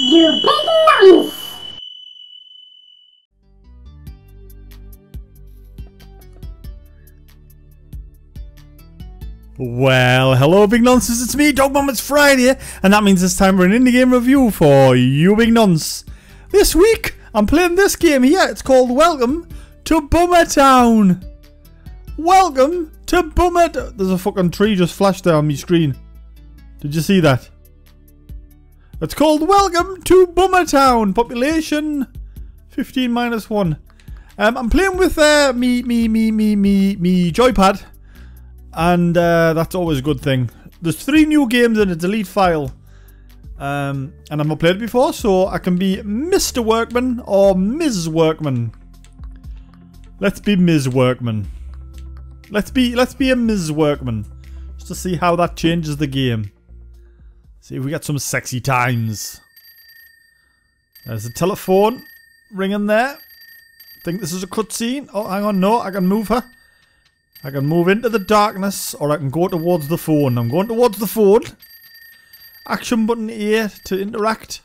YouBigNonce. Well, hello big nonces, it's me, dogbomb. It's Friday, and that means it's time for an indie game review for YouBigNonce. This week, I'm playing this game here. It's called Welcome to Bummertown. Welcome to Bummertown. There's a fucking tree just flashed there on my screen. Did you see that? It's called Welcome to Bummertown. Population 15 minus 1. I'm playing with me joypad. And that's always a good thing. There's 3 new games in a delete file. And I've not played it before, so I can be Mr. Workman or Ms. Workman. Let's be Ms. Workman. Let's be a Ms. Workman. Just to see how that changes the game. See if we get some sexy times. There's a telephone ringing there. Think this is a cutscene. Oh, hang on, no, I can move her. I can move into the darkness, or I can go towards the phone. I'm going towards the phone. Action button A to interact.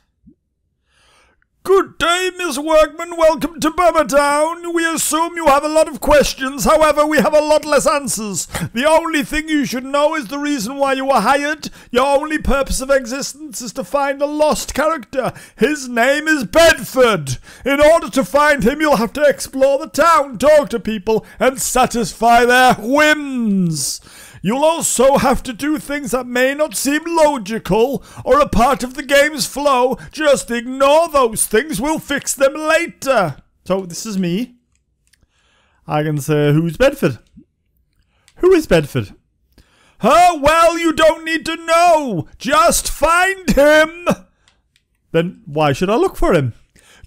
Good day, Miss Workman. Welcome to Bummertown. We assume you have a lot of questions. However, we have a lot less answers. The only thing you should know is the reason why you were hired. Your only purpose of existence is to find a lost character. His name is Bedford. In order to find him, you'll have to explore the town, talk to people, and satisfy their whims. You'll also have to do things that may not seem logical or a part of the game's flow. Just ignore those things. We'll fix them later. So this is me. I can say, who's Bedford? Who is Bedford? Oh, well, you don't need to know. Just find him. Then why should I look for him?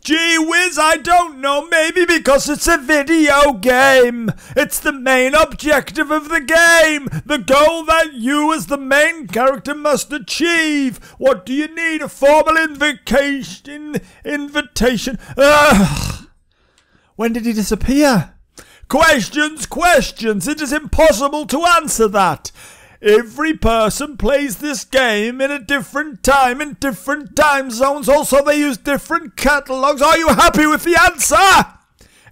Gee whiz, I don't know, maybe because it's a video game. It's the main objective of the game. The goal that you as the main character must achieve. What do you need? A formal invitation? When did he disappear? Questions. It is impossible to answer that. Every person plays this game in a different time, in different time zones. Also, they use different catalogs. Are you happy with the answer?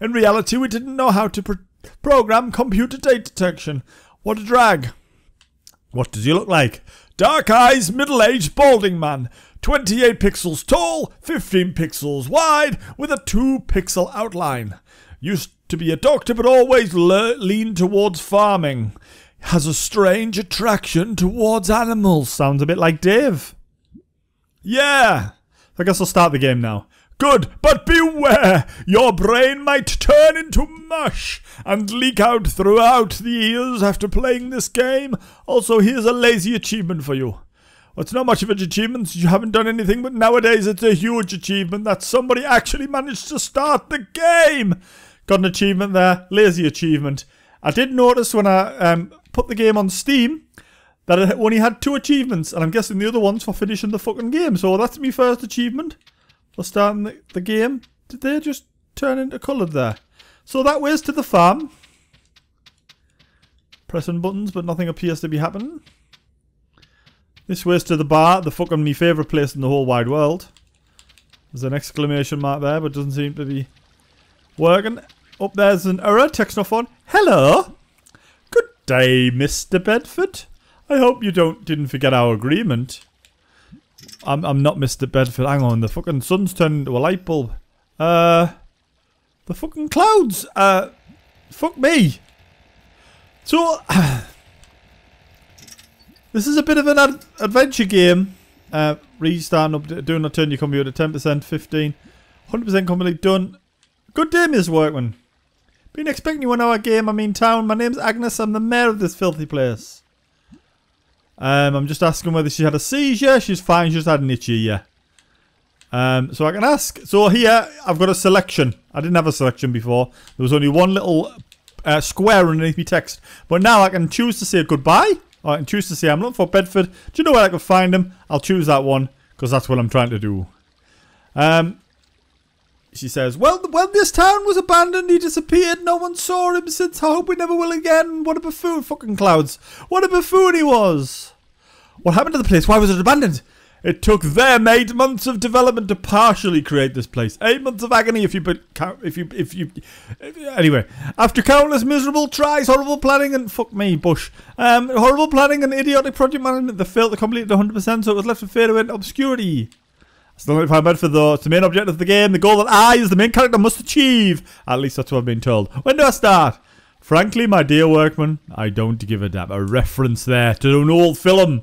In reality, we didn't know how to program computer date detection. What a drag. What does he look like? Dark eyes, middle-aged, balding man. 28 pixels tall, 15 pixels wide, with a 2-pixel outline. Used to be a doctor, but always leaned towards farming. Has a strange attraction towards animals. Sounds a bit like Dave. Yeah. I guess I'll start the game now. Good, but beware. Your brain might turn into mush and leak out throughout the ears after playing this game. Also, here's a lazy achievement for you. Well, it's not much of an achievement. You haven't done anything, but nowadays it's a huge achievement that somebody actually managed to start the game. Got an achievement there. Lazy achievement. I did notice when I put the game on Steam that it only had 2 achievements, and I'm guessing the other one's for finishing the fucking game. So that's my first achievement for starting the game. Did they just turn into coloured there? So that way's to the farm. Pressing buttons, but nothing appears to be happening. This way's to the bar, the fucking me favourite place in the whole wide world. There's an exclamation mark there, but doesn't seem to be working. Up there's an error, text off on. Hello. Good day, Mr. Bedford. I hope you didn't forget our agreement. I'm not Mr. Bedford. Hang on, the fucking sun's turned into a light bulb. The fucking clouds. Fuck me. So, this is a bit of an adventure game. Restarting up, do not turn your computer 10%, 15, 100% complete done. Good day, Miss Workman. Been expecting you in our game, I mean town. My name's Agnes, I'm the mayor of this filthy place. I'm just asking whether she had a seizure. She's fine, she's had an itchy, yeah. So I can ask. So here, I've got a selection. I didn't have a selection before. There was only one little square underneath my text. But now I can choose to say goodbye. Or I can choose to say I'm looking for Bedford. Do you know where I can find him? I'll choose that one, because that's what I'm trying to do. She says, well, this town was abandoned. He disappeared. No one saw him since. I hope we never will again. What a buffoon. Fucking clouds. What a buffoon he was. What happened to the place? Why was it abandoned? It took them 8 months of development to partially create this place. 8 months of agony anyway, after countless miserable tries, horrible planning and horrible planning and idiotic project management, they failed to complete it 100%, so it was left to fade away into obscurity. Still not find Bedford though. It's the main objective of the game, the goal that I, as the main character, must achieve. At least that's what I've been told. When do I start? Frankly, my dear workman, I don't give a damn. A reference there to an old film.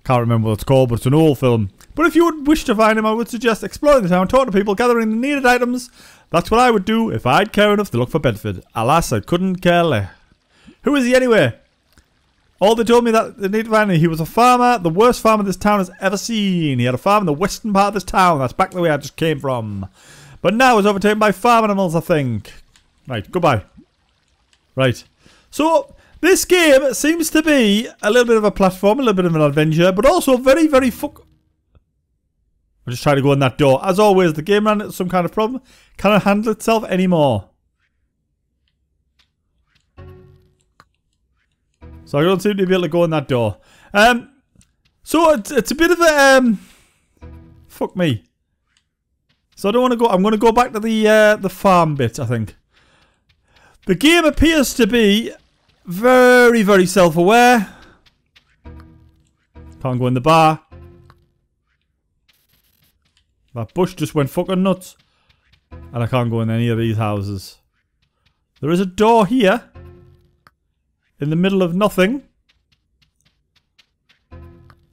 Can't remember what it's called, but it's an old film. But if you would wish to find him, I would suggest exploring the town, talking to people, gathering the needed items. That's what I would do if I'd care enough to look for Bedford. Alas, I couldn't care less. Who is he anyway? All they told me that they needed to find him. He was a farmer, the worst farmer this town has ever seen. He had a farm in the western part of this town. That's back the way I just came from. But now it's overtaken by farm animals, I think. Right, goodbye. Right. So, this game seems to be a little bit of a platform, a little bit of an adventure, but also very, very I'll just try to go in that door. As always, the game ran into some kind of problem. Cannot handle itself anymore. So I don't seem to be able to go in that door. So it's a bit of a fuck me. So I don't want to go. I'm going to go back to the farm bit, I think. The game appears to be very, very self-aware. Can't go in the bar. That bush just went fucking nuts. And I can't go in any of these houses. There is a door here. In the middle of nothing.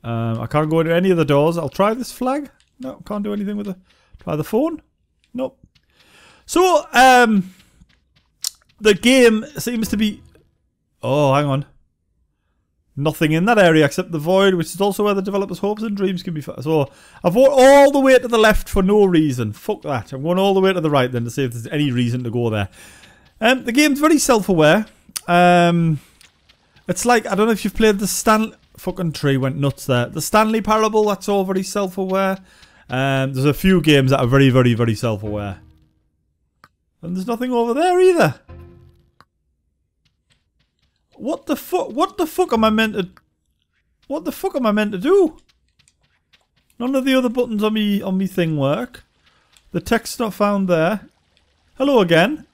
I can't go into any of the doors. I'll try this flag. No, can't do anything with it. Try the phone. Nope. So, the game seems to be... Oh, hang on. Nothing in that area except the void, which is also where the developers' hopes and dreams can be found. So, I've walked all the way to the left for no reason. Fuck that. I'm going all the way to the right then to see if there's any reason to go there. The game's very self-aware. It's like, I don't know if you've played the Stanley... Fucking tree went nuts there. The Stanley Parable, that's all very self-aware. There's a few games that are very, very, very self-aware. And there's nothing over there either. What the fuck am I meant to... What the fuck am I meant to do? None of the other buttons on me thing work. The text's not found there. Hello again.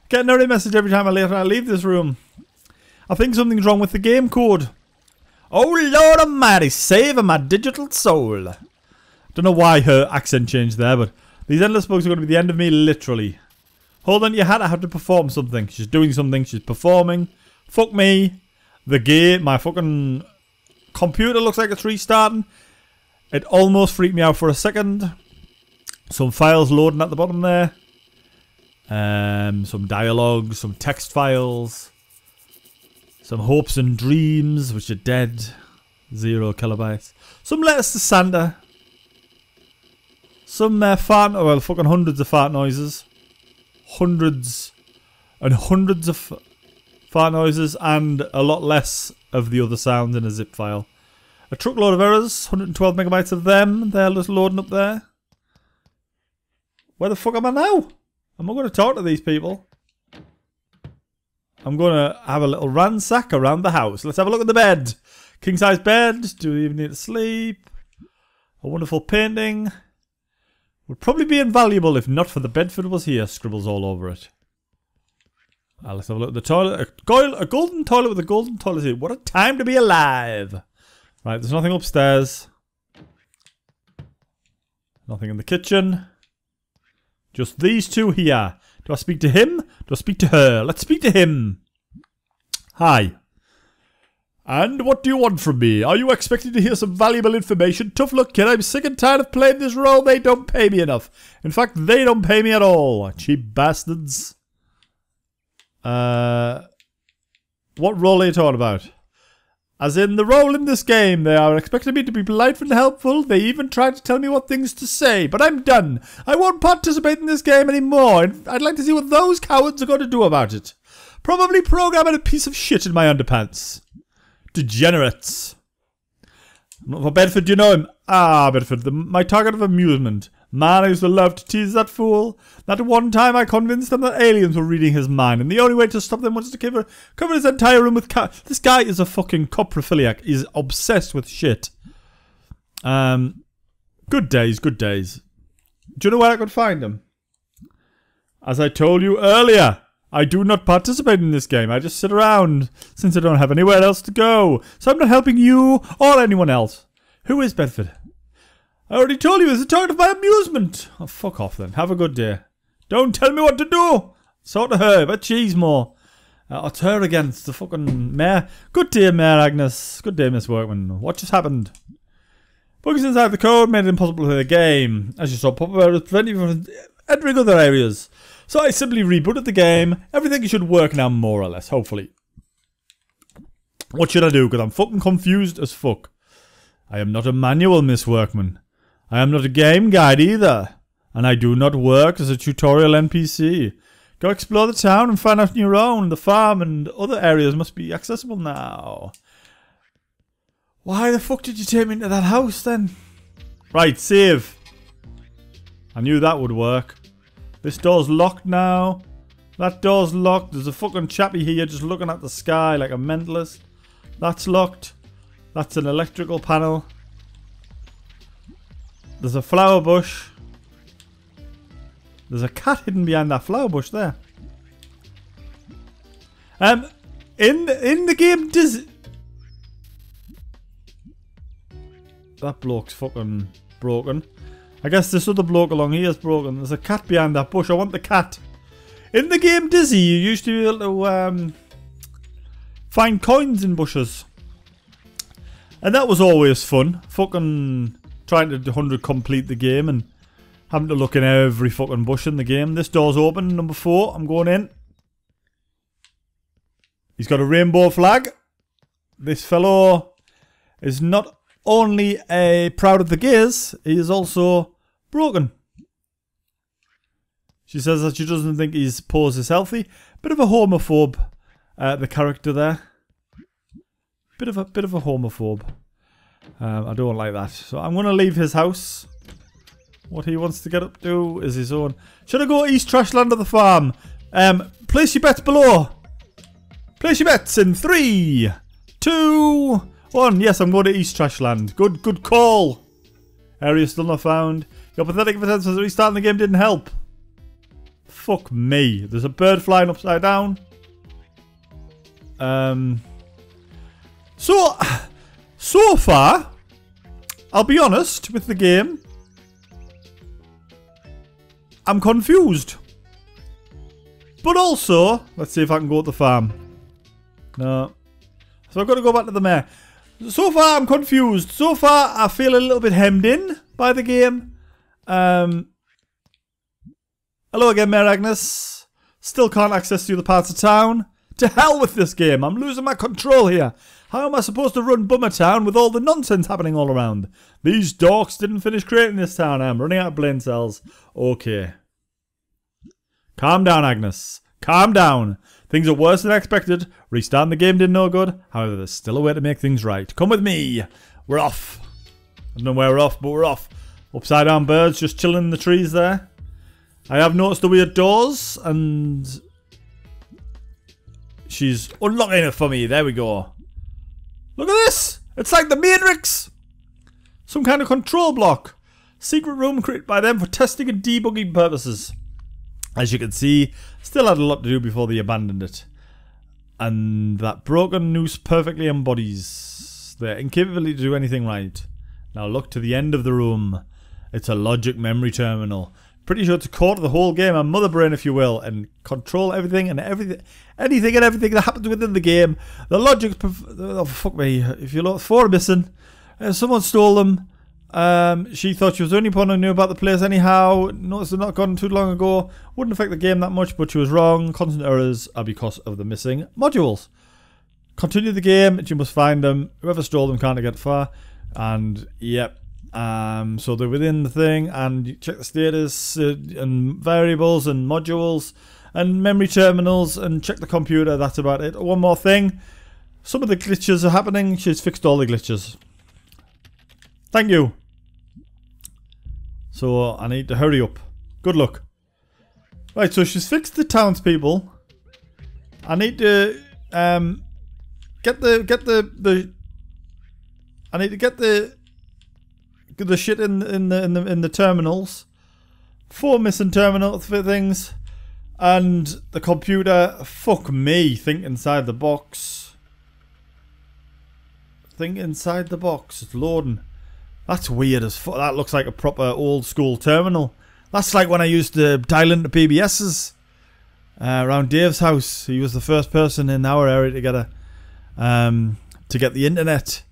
Get an error message every time I leave this room. I think something's wrong with the game code. Oh Lord Almighty, save my digital soul. Don't know why her accent changed there, but these endless bugs are going to be the end of me, literally. Hold on to your hat, I have to perform something. She's doing something, she's performing. Fuck me. The game, my fucking computer looks like it's restarting. It almost freaked me out for a second. Some files loading at the bottom there. Some dialogue, some text files. Some hopes and dreams, which are dead. 0 kilobytes. Some letters to Santa. Some well, fucking hundreds of fart noises. Hundreds and hundreds of fart noises, and a lot less of the other sounds in a zip file. A truckload of errors, 112 megabytes of them. They're just loading up there. Where the fuck am I now? I'm not going to talk to these people. I'm going to have a little ransack around the house. Let's have a look at the bed. King size bed. Do we even need to sleep? A wonderful painting. Would probably be invaluable if not for the Bedford was here. Scribbles all over it. Let's have a look at the toilet. A golden toilet with a golden toilet seat. What a time to be alive. Right, there's nothing upstairs. Nothing in the kitchen. Just these two here. Do I speak to him? Do I speak to her? Let's speak to him. Hi. And what do you want from me? Are you expecting to hear some valuable information? Tough luck, kid. I'm sick and tired of playing this role. They don't pay me enough. In fact, they don't pay me at all. Cheap bastards. What role are you talking about? As in the role in this game. They are expecting me to be polite and helpful. They even tried to tell me what things to say. But I'm done. I won't participate in this game anymore. I'd like to see what those cowards are going to do about it. Probably programming a piece of shit in my underpants. Degenerates. For Bedford, do you know him? Ah, Bedford, my target of amusement. Man, I used to love to tease that fool. That one time I convinced him that aliens were reading his mind, and the only way to stop them was to cover his entire room with This guy is a fucking coprophiliac. He's obsessed with shit. Good days, good days. Do you know where I could find them? As I told you earlier, I do not participate in this game. I just sit around since I don't have anywhere else to go. So I'm not helping you or anyone else. Who is Bedford? I already told you it's a target of my amusement. Oh, fuck off then. Have a good day. Don't tell me what to do. Sort of her, but she's more. It's her against the fucking mayor. Good day, Mayor Agnes. Good day, Miss Workman. What just happened? Bugs inside the code made it impossible to play the game. As you saw, pop out was preventing you from entering other areas. So I simply rebooted the game. Everything should work now, more or less, hopefully. What should I do? Because I'm fucking confused as fuck. I am not a manual, Miss Workman. I am not a game guide either. And I do not work as a tutorial NPC. Go explore the town and find out on your own. The farm and other areas must be accessible now. Why the fuck did you take me into that house then? Right, save. I knew that would work. This door's locked now. That door's locked. There's a fucking chappie here just looking at the sky like a mentalist. That's locked. That's an electrical panel. There's a flower bush. There's a cat hidden behind that flower bush there. In the game, that bloke's fucking broken. I guess this other bloke along here is broken. There's a cat behind that bush. I want the cat. In the game Dizzy, you used to be able to find coins in bushes. And that was always fun. Fucking trying to 100 complete the game and having to look in every fucking bush in the game. This door's open, number 4. I'm going in. He's got a rainbow flag. This fellow is not only proud of the gays, he is also broken. She says that she doesn't think his pose is healthy. Bit of a homophobe, the character there. Bit of a homophobe. I don't like that. So I'm going to leave his house. What he wants to get up to is his own. Should I go East Trashland or the farm? Place your bets below. Place your bets in 3, 2, 1. Yes, I'm going to East Trashland. Good call. Area still not found. Your pathetic attempts at restarting the game didn't help. Fuck me. There's a bird flying upside down. So far, I'll be honest with the game. I'm confused. But also, let's see if I can go to the farm. No. So I've got to go back to the mayor. So far, I'm confused. So far, I feel a little bit hemmed in by the game. Hello again, Mayor Agnes. Still can't access the other parts of town. To hell with this game. I'm losing my control here. How am I supposed to run Bummertown with all the nonsense happening all around? These dorks didn't finish creating this town. I'm running out of brain cells. Okay. Calm down, Agnes. Calm down. Things are worse than expected. Restarting the game did no good. However, there's still a way to make things right. Come with me. We're off. I don't know where we're off, but we're off. Upside down birds just chilling in the trees there. I have noticed the weird doors and she's unlocking it for me. There we go. Look at this. It's like the Matrix. Some kind of control block. Secret room created by them for testing and debugging purposes. As you can see, still had a lot to do before they abandoned it. And that broken noose perfectly embodies their incapability to do anything right. Now look to the end of the room. It's a logic memory terminal. Pretty sure it's a core to the whole game, a mother brain if you will, and control everything and everything that happens within the game. The logic, oh fuck me, if you look, 4 are missing. Someone stole them. She thought she was the only one who knew about the place anyhow. Noticed they're not gone too long ago. Wouldn't affect the game that much, but she was wrong. Constant errors are because of the missing modules. Continue the game, and you must find them. Whoever stole them can't get far. And yep. So they're within the thing, and you check the status and variables and modules and memory terminals and check the computer. That's about it. One more thing. Some of the glitches are happening. She's fixed all the glitches. Thank you. So I need to hurry up. Good luck. Right, so she's fixed the townspeople. I need to I need to get the the shit in the terminals. 4 missing terminal things. And the computer, fuck me, think inside the box. Think inside the box, it's loading. That's weird as fuck. That looks like a proper old school terminal. That's like when I used to dial into BBS's around Dave's house. He was the first person in our area to get the internet.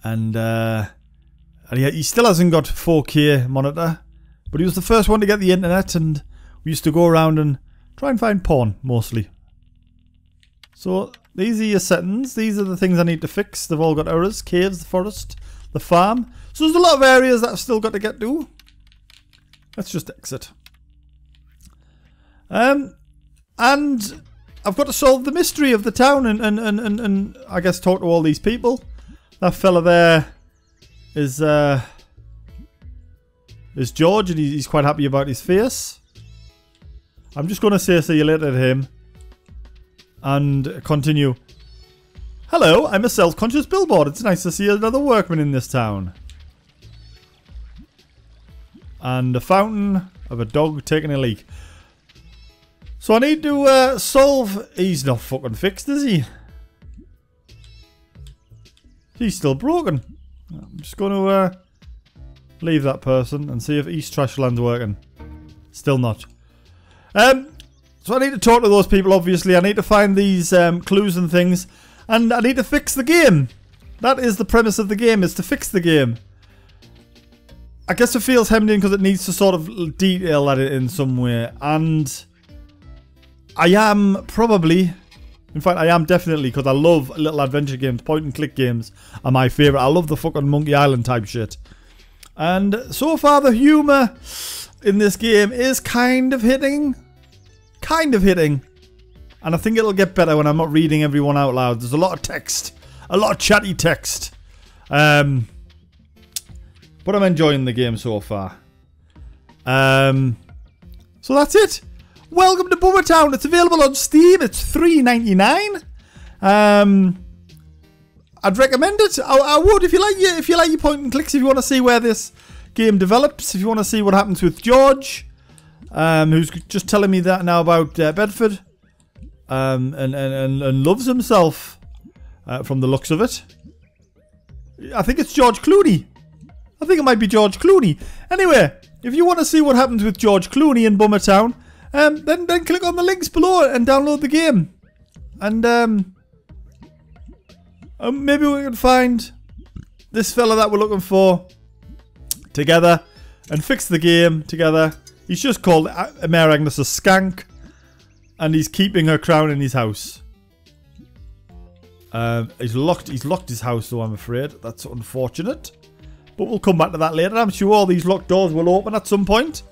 And he still hasn't got 4K monitor. But he was the first one to get the internet, and we used to go around and try and find porn, mostly. So, these are your settings. These are the things I need to fix. They've all got errors. Caves, the forest, the farm. So there's a lot of areas that I've still got to get to. Let's just exit. And I've got to solve the mystery of the town and I guess talk to all these people. That fella there is George, and he's quite happy about his face. I'm just going to say see you later to him. And continue. Hello, I'm a self-conscious billboard. It's nice to see another workman in this town. And a fountain of a dog taking a leak. So I need to solve... He's not fucking fixed, is he? He's still broken. I'm just going to leave that person and see if East Trashland's working. Still not. So I need to talk to those people, obviously. I need to find these clues and things. And I need to fix the game. That is the premise of the game, is to fix the game. I guess it feels hemmed in because it needs to sort of detail that in some way. And I am probably... In fact, I am definitely, because I love little adventure games. Point and click games are my favourite. I love the fucking Monkey Island type shit. And so far the humour in this game is kind of hitting. Kind of hitting. And I think it'll get better when I'm not reading everyone out loud. There's a lot of text. A lot of chatty text. But I'm enjoying the game so far. So that's it. Welcome to Bummertown. It's available on Steam. It's $3.99. I'd recommend it. I would if you like your point and clicks. If you want to see where this game develops. If you want to see what happens with George, who's just telling me that now about Bedford, and loves himself from the looks of it. I think it's George Clooney. I think it might be George Clooney. Anyway, if you want to see what happens with George Clooney in Bummertown, then click on the links below and download the game. And maybe we can find this fella that we're looking for together and fix the game together. He's just called Mayor Agnes a skank, and he's keeping her crown in his house. He's locked his house though, I'm afraid. That's unfortunate. But we'll come back to that later. I'm sure all these locked doors will open at some point.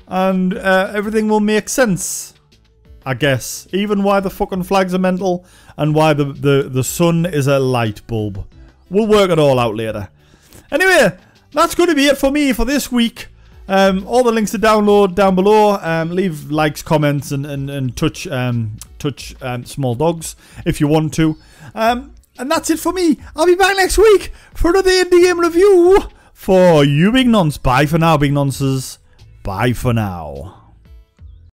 And everything will make sense. I guess. Even why the fucking flags are mental. And why the sun is a light bulb. We'll work it all out later. Anyway, that's going to be it for me for this week. All the links to download down below. Leave likes, comments, and touch small dogs if you want to. And that's it for me. I'll be back next week for another indie game review for YouBigNonce. Bye for now, Big Nonces. Bye for now.